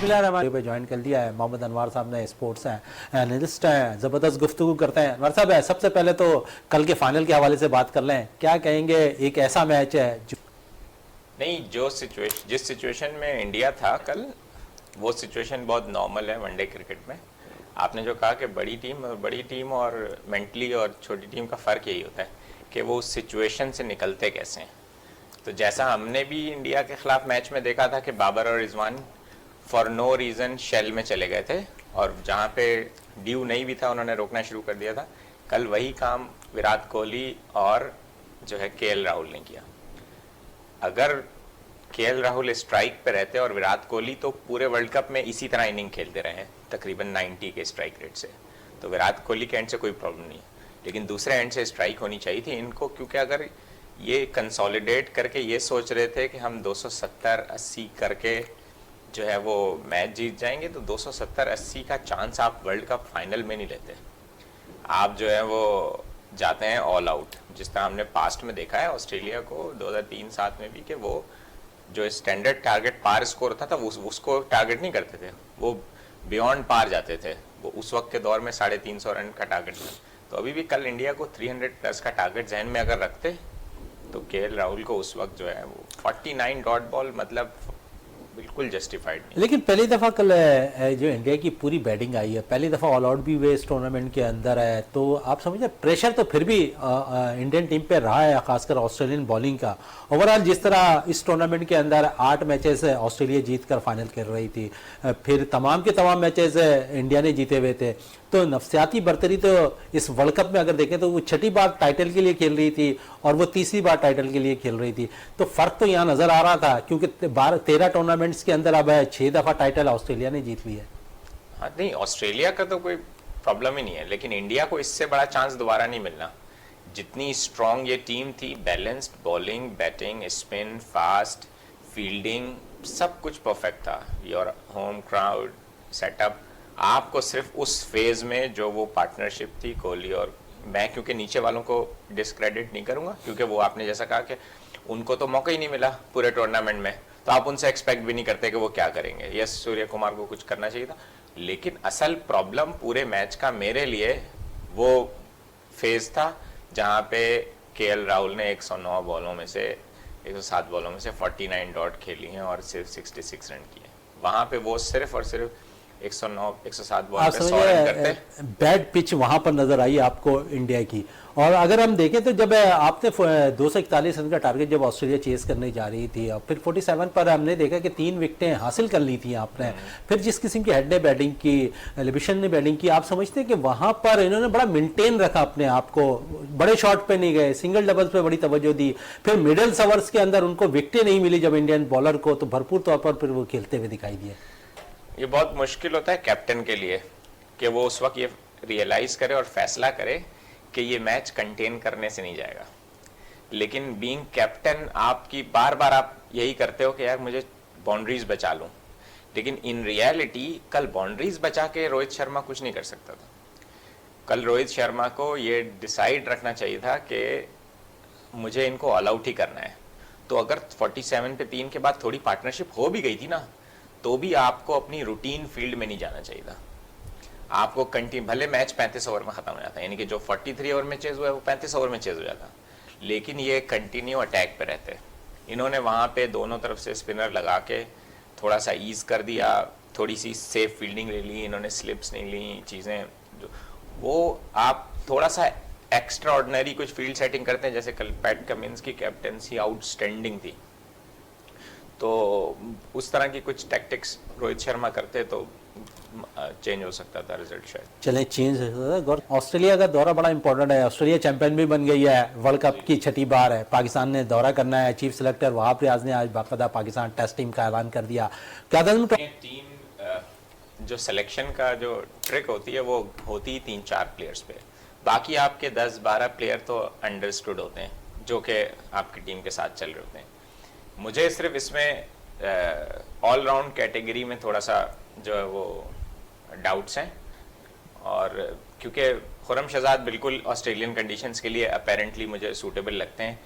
बिस्मिल्लाह पे ज्वाइन कर लिया है मोहम्मद अनवर साहब ने, स्पोर्ट्स हैं, एनालिस्ट हैं, ज़बरदस्त गुफ्तगू करते हैं। अनवर साहब सबसे पहले तो कल के फाइनल के हवाले से बात कर लें, क्या कहेंगे? एक ऐसा मैच है जो नहीं, जिस सिचुएशन में इंडिया था कल, वो सिचुएशन बहुत नॉर्मल है वनडे क्रिकेट में। आपने जो कहा कि बड़ी टीम और मेंटली और छोटी टीम का फ़र्क यही होता है कि वो उस सिचुएशन से निकलते कैसे हैं। तो जैसा हमने भी इंडिया के ख़िलाफ़ मैच में देखा था कि बाबर और Rizwan for no reason shell में चले गए थे और जहाँ पे ड्यू नहीं भी था उन्होंने रोकना शुरू कर दिया था। कल वही काम विराट कोहली और जो है केएल राहुल ने किया। अगर केएल राहुल स्ट्राइक पे रहते और विराट कोहली तो पूरे वर्ल्ड कप में इसी तरह इनिंग खेलते रहे हैं तकरीबन 90 के स्ट्राइक रेट से, तो विराट कोहली के एंड से कोई प्रॉब्लम नहीं है, लेकिन दूसरे एंड से स्ट्राइक होनी चाहिए थी इनको, क्योंकि अगर ये कंसोलिडेट करके ये सोच रहे थे कि हम 270-80 करके जो है वो मैच जीत जाएंगे, तो 270-80 का चांस आप वर्ल्ड कप फाइनल में नहीं लेते। आप जो है वो जाते हैं ऑल आउट, जिस तरह हमने पास्ट में देखा है ऑस्ट्रेलिया को 2003-07 में भी, कि वो जो स्टैंडर्ड टारगेट पार स्कोर होता था वो उसको टारगेट नहीं करते थे, वो बियॉन्ड पार जाते थे। वो उस वक्त के दौर में 350 रन का टारगेट था। तो अभी भी कल इंडिया को 300+ का टारगेट जहन में अगर रखते तो केएल राहुल को उस वक्त जो है वो 49 डॉट बॉल मतलब बिल्कुल जस्टिफाइड नहीं। लेकिन पहली दफ़ा कल जो इंडिया की पूरी बैटिंग आई है, पहली दफ़ा ऑल आउट भी हुए इस टूर्नामेंट के अंदर है, तो आप समझे प्रेशर तो फिर भी इंडियन टीम पे रहा है, खासकर ऑस्ट्रेलियन बॉलिंग का। ओवरऑल जिस तरह इस टूर्नामेंट के अंदर 8 मैचेस ऑस्ट्रेलिया जीत कर फाइनल खेल रही थी, फिर तमाम के तमाम मैचेस इंडिया ने जीते हुए थे, तो नफसियाती बर्तरी तो इस वर्ल्ड कप में अगर देखें तो वो 6ठी बार टाइटल के लिए खेल रही थी और वो 3री बार टाइटल के लिए खेल रही थी। तो फ़र्क तो यहाँ नज़र आ रहा था, क्योंकि 13 टूर्नामेंट्स के अंदर अब 6 दफ़ा टाइटल ऑस्ट्रेलिया ने जीत ली है। हाँ नहीं, ऑस्ट्रेलिया का तो कोई प्रॉब्लम ही नहीं है, लेकिन इंडिया को इससे बड़ा चांस दोबारा नहीं मिलना। जितनी स्ट्रॉन्ग ये टीम थी, balanced bowling, batting, spin, fast, fielding, सब कुछ परफेक्ट था। योर होम क्राउड सेटअप, आपको सिर्फ उस फेज़ में जो वो पार्टनरशिप थी कोहली और मैं, क्योंकि नीचे वालों को डिस्क्रेडिट नहीं करूँगा, क्योंकि वो आपने जैसा कहा कि उनको तो मौका ही नहीं मिला पूरे टूर्नामेंट में, तो आप उनसे एक्सपेक्ट भी नहीं करते कि वो क्या करेंगे। यस, सूर्य कुमार को कुछ करना चाहिए था, लेकिन असल प्रॉब्लम पूरे मैच का मेरे लिए वो फेज़ था जहाँ पे केएल राहुल ने 109 बॉलों में से 107 बॉलों में से 49 डॉट खेली हैं और सिर्फ 66 रन किए। वहाँ पे वो सिर्फ और सिर्फ 107 बॉल पे 100 रन करते। बैड पिच वहां पर नजर आई आपको इंडिया की। और अगर हम देखें तो जब आपने 241 रन का टारगेट जब ऑस्ट्रेलिया चेस करने जा रही थी और फिर 47 पर हमने देखा कि 3 विकेटें हासिल कर ली थी आपने, फिर जिस किस्म की हेड ने बैटिंग की, लिबिशन ने बैटिंग की, आप समझते हैं कि वहां पर इन्होंने बड़ा मेंटेन रखा अपने आप को, बड़े शॉट पे नहीं गए, सिंगल डबल्स पे बड़ी तवज्जो दी, फिर मिडल ओवर्स के अंदर उनको विकेटें नहीं मिली जब इंडियन बॉलर को, तो भरपूर तौर पर फिर वो खेलते हुए दिखाई दिए। ये बहुत मुश्किल होता है कैप्टन के लिए कि वो उस वक्त ये रियलाइज़ करे और फैसला करे कि ये मैच कंटेन करने से नहीं जाएगा। लेकिन बीइंग कैप्टन आपकी बार बार आप यही करते हो कि यार मुझे बाउंड्रीज बचा लूँ, लेकिन इन रियलिटी कल बाउंड्रीज बचा के रोहित शर्मा कुछ नहीं कर सकता था। कल रोहित शर्मा को ये डिसाइड रखना चाहिए था कि मुझे इनको ऑल आउट ही करना है। तो अगर 47 पे 3 के बाद थोड़ी पार्टनरशिप हो भी गई थी ना, तो भी आपको अपनी रूटीन फील्ड में नहीं जाना चाहिए था। आपको कंटिन्यू, भले मैच 35 ओवर में ख़त्म हो जाता है, यानी कि जो 43 ओवर में चेज हुआ है वो 35 ओवर में चेज हो जाता, लेकिन ये कंटिन्यू अटैक पे रहते। इन्होंने वहाँ पे दोनों तरफ से स्पिनर लगा के थोड़ा सा ईज कर दिया, थोड़ी सी सेफ फील्डिंग ले ली, इन्होंने स्लिप्स नहीं ली, चीज़ें जो वो आप थोड़ा सा एक्स्ट्रा ऑर्डिनरी कुछ फील्ड सेटिंग करते हैं, जैसे कल पैट कमिंस की कैप्टनसी आउटस्टैंडिंग थी, तो उस तरह की कुछ टैक्टिक्स रोहित शर्मा करते तो चेंज हो सकता था रिजल्ट शायद। चले चेंज हो सकता था। ऑस्ट्रेलिया का दौरा बड़ा इंपॉर्टेंट है, ऑस्ट्रेलिया चैंपियन भी बन गई है, वर्ल्ड कप की 6ठी बार है, पाकिस्तान ने दौरा करना है। चीफ सेलेक्टर वहाब रियाज ने आज बाकायदा पाकिस्तान टेस्ट टीम का ऐलान कर दिया। क्या टीम जो सिलेक्शन का जो ट्रिक होती है वो होती 3-4 प्लेयर्स पे, बाकी आपके 10-12 प्लेयर तो अंडरस्टूड होते हैं जो कि आपकी टीम के साथ चल रहे होते हैं। मुझे सिर्फ इसमें ऑलराउंड कैटेगरी में थोड़ा सा जो है वो डाउट्स हैं, और क्योंकि खुरम शहजाद बिल्कुल ऑस्ट्रेलियन कंडीशंस के लिए अपेरेंटली मुझे सूटेबल लगते हैं,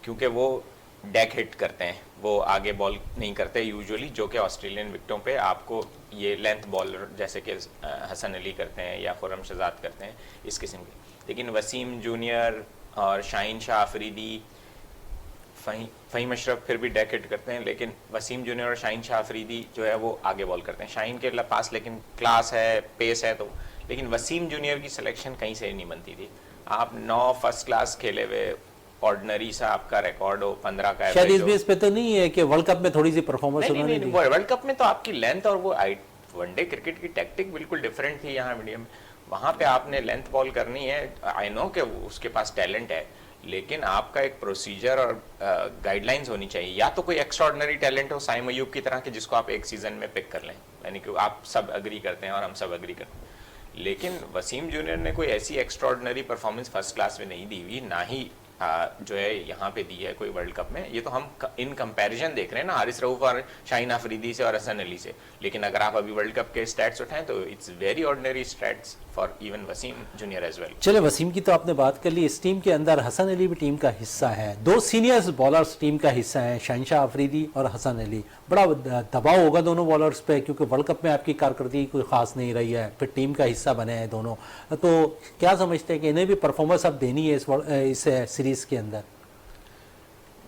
क्योंकि वो डेक हिट करते हैं, वो आगे बॉल नहीं करते यूजुअली, जो कि ऑस्ट्रेलियन विकेटों पे आपको ये लेंथ बॉलर जैसे कि हसन अली करते हैं या खुर्रम शहजाद करते हैं इस किस्म के। लेकिन वसीम जूनियर और शाहीन शाह अफरीदी, फ़हीम अशरफ फिर भी डेक हिट करते हैं, लेकिन वसीम जूनियर और शाहीन शाह अफरीदी जो है वो आगे बॉल करते हैं। शाहीन के पास लेकिन क्लास है, पेस है, तो लेकिन वसीम जूनियर की सिलेक्शन कहीं से नहीं बनती थी। आप 9 फर्स्ट क्लास खेले हुए ऑर्डिनरी सा आपका रिकॉर्ड हो 15 का शायद इस एवरेज हो। बेस पे तो नहीं है कि वर्ल्ड कप में थोड़ी सी परफॉर्मेंस नहीं उन्होंने नहीं दी। वर्ल्ड कप में तो आपकी लेंथ और वो वनडे क्रिकेट की टैक्टिक बिल्कुल डिफरेंट थी यहाँ मीडियम। वहाँ पे आपने लेंथ बॉल करनी है, आई नो कि उसके पास टैलेंट है, लेकिन आपका एक प्रोसीजर और गाइडलाइंस होनी चाहिए। या तो कोई एक्स्ट्राऑर्डिनरी टैलेंट हो साइम अयूब की तरह के, जिसको आप एक सीजन में पिक कर लें, यानी कि आप सब अग्री करते हैं और हम सब अग्री करते हैं। लेकिन वसीम जूनियर ने कोई ऐसी एक्स्ट्राऑर्डिनरी परफॉर्मेंस फर्स्ट क्लास में नहीं दी हुई, ना ही जो है यहाँ पे दी है कोई वर्ल्ड कप में। ये तो हम इन कंपैरिजन देख रहे हैं ना हारिस रऊफ और शाहीन अफरीदी से और हसन अली से, लेकिन अगर आप अभी वर्ल्ड कप के स्टैट्स उठाएं तो it's very ordinary stats for even Wasim junior as well. चले, वसीम की तो आपने बात कर ली। इस टीम के अंदर हसन अली भी टीम का हिस्सा है, 2 सीनियर्स बॉलर्स टीम का हिस्सा हैं, शाहीन शाह अफरीदी और हसन अली। बड़ा दबाव होगा दोनों बॉलर्स पे, क्योंकि वर्ल्ड कप में आपकी कारकर्दगी कोई खास नहीं रही है, फिर टीम का हिस्सा बने हैं दोनों। तो क्या समझते हैं कि इन्हें भी परफॉर्मेंस अब देनी है इस सीरीज के अंदर?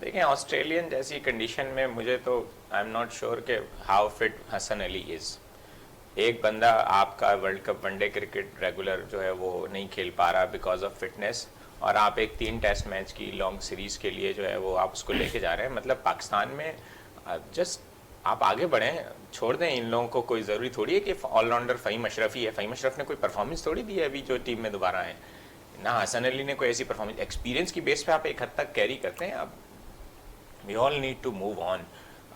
देखें, ऑस्ट्रेलियन जैसी कंडीशन में मुझे तो आई एम नॉट श्योर कि how fit Hasan Ali is. एक बंदा आपका world cup one day cricket regular जो है वो नहीं खेल पा रहा बिकॉज ऑफ फिटनेस, और आप एक 3 टेस्ट मैच की लॉन्ग सीरीज के लिए जो है वो आप उसको लेके जा रहे हैं। मतलब पाकिस्तान में जस्ट आप आगे बढ़ें, छोड़ दें इन लोगों को। कोई ज़रूरी थोड़ी है कि ऑलराउंडर फ़हीम अशरफ ही है। फ़हीम अशरफ ने कोई परफॉर्मेंस थोड़ी दी है अभी जो टीम में दोबारा आए, ना हसन अली ने कोई ऐसी परफॉर्मेंस। एक्सपीरियंस की बेस पे आप एक हद तक कैरी करते हैं। अब we all need to move on,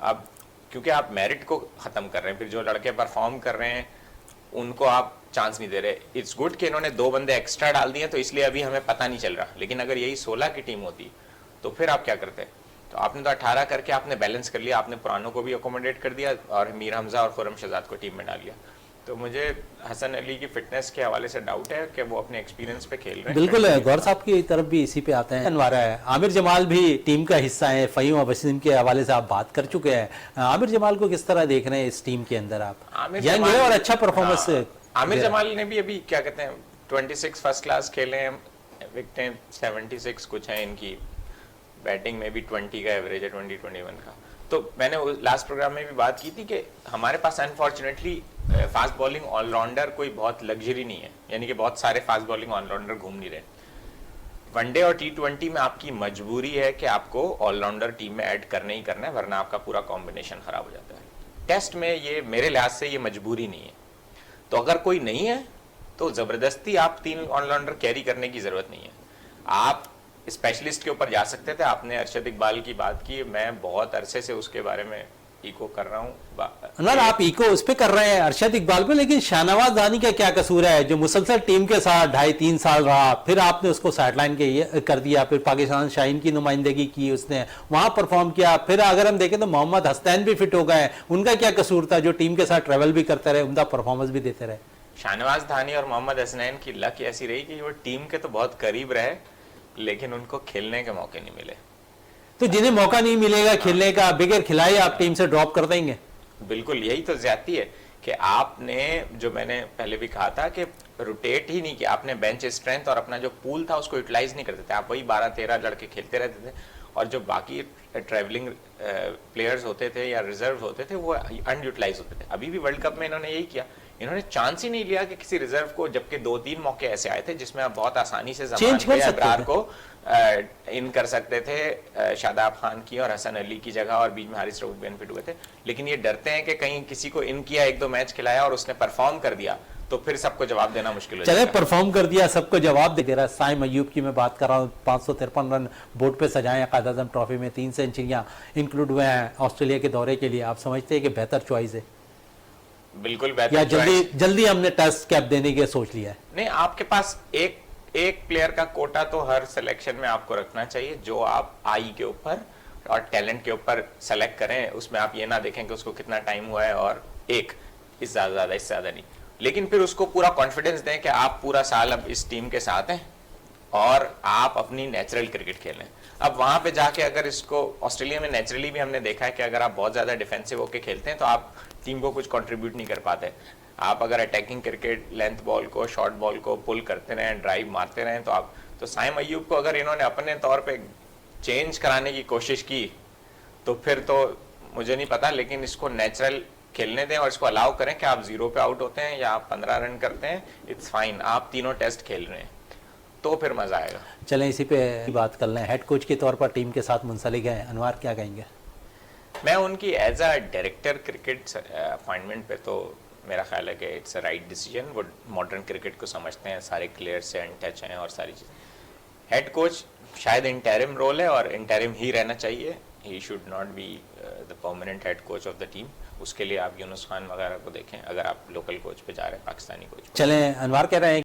अब क्योंकि आप मेरिट को ख़त्म कर रहे हैं, फिर जो लड़के परफॉर्म कर रहे हैं उनको आप चांस नहीं दे रहे। इट्स गुड कि इन्होंने 2 बंदे एक्स्ट्रा डाल दिए तो इसलिए अभी हमें पता नहीं चल रहा, लेकिन अगर यही 16 की टीम होती तो फिर आप क्या करते? तो आपने तो 18 करके आपने बैलेंस कर लिया, आपने पुरानों को भी अकोमोडेट कर दिया और मीर हमजा और खुर्रम शहजाद को टीम में डाल लिया। तो मुझे हसन अली की फिटनेस के हवाले से डाउट है कि वो अपने एक्सपीरियंस पे खेल रहे हैं। बिल्कुल है, गौर साहब की तरफ भी इसी पे आते हैं। अनवारा है, आमिर जमाल भी टीम का हिस्सा है। फ़हीम और वसीम के हवाले से आप बात कर चुके हैं। आमिर जमाल को किस तरह देख रहे हैं इस टीम के अंदर आप? यंग है और अच्छा परफॉर्मेंस। आमिर जमाल ने भी अभी क्या कहते हैं 26 फर्स्ट क्लास खेले हैं, विकेटें 76 कुछ हैं इनकी, बैटिंग में भी 20 का एवरेज है, 20-21 का। तो मैंने लास्ट प्रोग्राम में भी बात की थी कि हमारे पास अनफॉर्चुनेटली फास्ट बॉलिंग ऑलराउंडर कोई बहुत लग्जरी नहीं है, यानी कि बहुत सारे फास्ट बॉलिंग ऑलराउंडर घूम नहीं रहे। वनडे और T20 में आपकी मजबूरी है कि आपको ऑलराउंडर टीम में ऐड करना ही करना है, वरना आपका पूरा कॉम्बिनेशन खराब हो जाता है। टेस्ट में ये मेरे लिहाज से ये मजबूरी नहीं है। तो अगर कोई नहीं है तो ज़बरदस्ती आप 3 ऑलराउंडर कैरी करने की ज़रूरत नहीं है। आप स्पेशलिस्ट के ऊपर जा सकते थे। आपने अरशद इकबाल की बात की, मैं बहुत अरसे से उसके बारे में इको कर रहा हूँ ना, आप इको उस पे कर रहे हैं अरशद इकबाल पे, लेकिन शाहनवाज दानी का क्या कसूर है जो मुसलसल टीम के साथ 2.5-3 साल रहा, फिर आपने उसको साइडलाइन के कर दिया, फिर पाकिस्तान शाहीन की नुमाइंदगी की, उसने वहां परफॉर्म किया। फिर अगर हम देखें तो मोहम्मद हसनैन भी फिट हो गए, उनका क्या कसूर था जो टीम के साथ ट्रेवल भी करते रहे, उनका परफॉर्मेंस भी देते रहे। शाहनवाज दानी और मोहम्मद हसनैन की लक ऐसी रही कि वो टीम के तो बहुत करीब रहे, लेकिन उनको खेलने के मौके नहीं मिले। तो जिन्हें मौका नहीं मिलेगा खेलने का, बगैर खिलाए आप टीम से ड्रॉप कर देंगे? बिल्कुल, यही तो ज्यादती है कि आपने, जो मैंने पहले भी कहा था, कि रोटेट ही नहीं किया आपने। बेंच स्ट्रेंथ और अपना जो पूल था उसको यूटिलाइज नहीं करते थे। आप वही 12-13 लड़के खेलते रहते थे, और जो बाकी ट्रैवलिंग प्लेयर्स होते थे या रिजर्व होते थे वो अनयूटिलाइज होते थे। अभी भी वर्ल्ड कप में इन्होंने यही किया, इन्होंने चांस ही नहीं लिया कि किसी रिजर्व को, जबकि 2-3 मौके ऐसे आए थे जिसमें आप बहुत आसानी से अबरार को इन कर सकते थे, शादाब खान की और हसन अली की जगह, और बीच में हारिस रऊफ बेनिफिट हुए थे। लेकिन ये डरते हैं कि कहीं किसी को इन किया, 1-2 मैच खिलाया और उसने परफॉर्म कर दिया तो फिर सबको जवाब देना मुश्किल हो चले, जाएगा। परफॉर्म कर दिया, सबको जवाब दे रहा है। साइम अयूब की मैं बात कर रहा हूँ, 553 रन बोर्ड पे सजाए कायद आज़म ट्रॉफी में, 3 सेंचुरियां इंक्लूड हुए हैं ऑस्ट्रेलिया के दौरे के लिए। आप समझते हैं कि बेहतर चॉइस है? बिल्कुल बेहतर, या जल्दी हमने टेस्ट कैप देने की सोच लिया है? नहीं, आपके पास एक प्लेयर का कोटा तो हर सिलेक्शन में आपको रखना चाहिए, जो आप आई के ऊपर और टैलेंट के ऊपर सेलेक्ट करें। उसमें आप ये ना देखें कि उसको कितना टाइम हुआ है, और इससे ज्यादा नहीं, लेकिन फिर उसको पूरा कॉन्फिडेंस दें कि आप पूरा साल अब इस टीम के साथ हैं और आप अपनी नेचुरल क्रिकेट खेलें। अब वहां पे जाके अगर इसको ऑस्ट्रेलिया में नेचुरली भी हमने देखा है कि अगर आप बहुत ज़्यादा डिफेंसिव होकर खेलते हैं तो आप टीम को कुछ कंट्रीब्यूट नहीं कर पाते। आप अगर अटैकिंग क्रिकेट लेंथ बॉल को, शॉर्ट बॉल को पुल करते रहें, ड्राइव मारते रहें, तो साइम अय्यूब को अगर इन्होंने अपने तौर पे चेंज कराने की कोशिश की तो फिर तो मुझे नहीं पता, लेकिन इसको नेचुरल खेलने दें और इसको अलाउ करें कि आप 0 पे आउट होते हैं या आप 15 रन करते हैं, इट्स फाइन, आप तीनों टेस्ट खेल रहे हैं तो फिर मजा आएगा। चलें इसी पे बात कर लें, हेड कोच के तौर पर टीम के साथ मुंसलिक हैं अनवर, क्या कहेंगे? मैं उनकी as a director cricket appointment पे तो मेरा ख्याल है कि इट्स अ राइट डिसीजन। वो मॉडर्न क्रिकेट को समझते हैं, सारे प्लेयर्स से इन टच हैं और सारी चीज़। हेड कोच शायद इंटरिम रोल है और इंटरिम ही रहना चाहिए, he should not be the permanent head coach of the team. उसके लिए आप यूनुस खान वगैरह को देखें अगर आप लोकल कोच पे जा रहे हैं, पाकिस्तानी कोच पे। चलें अनवर कह रहे हैं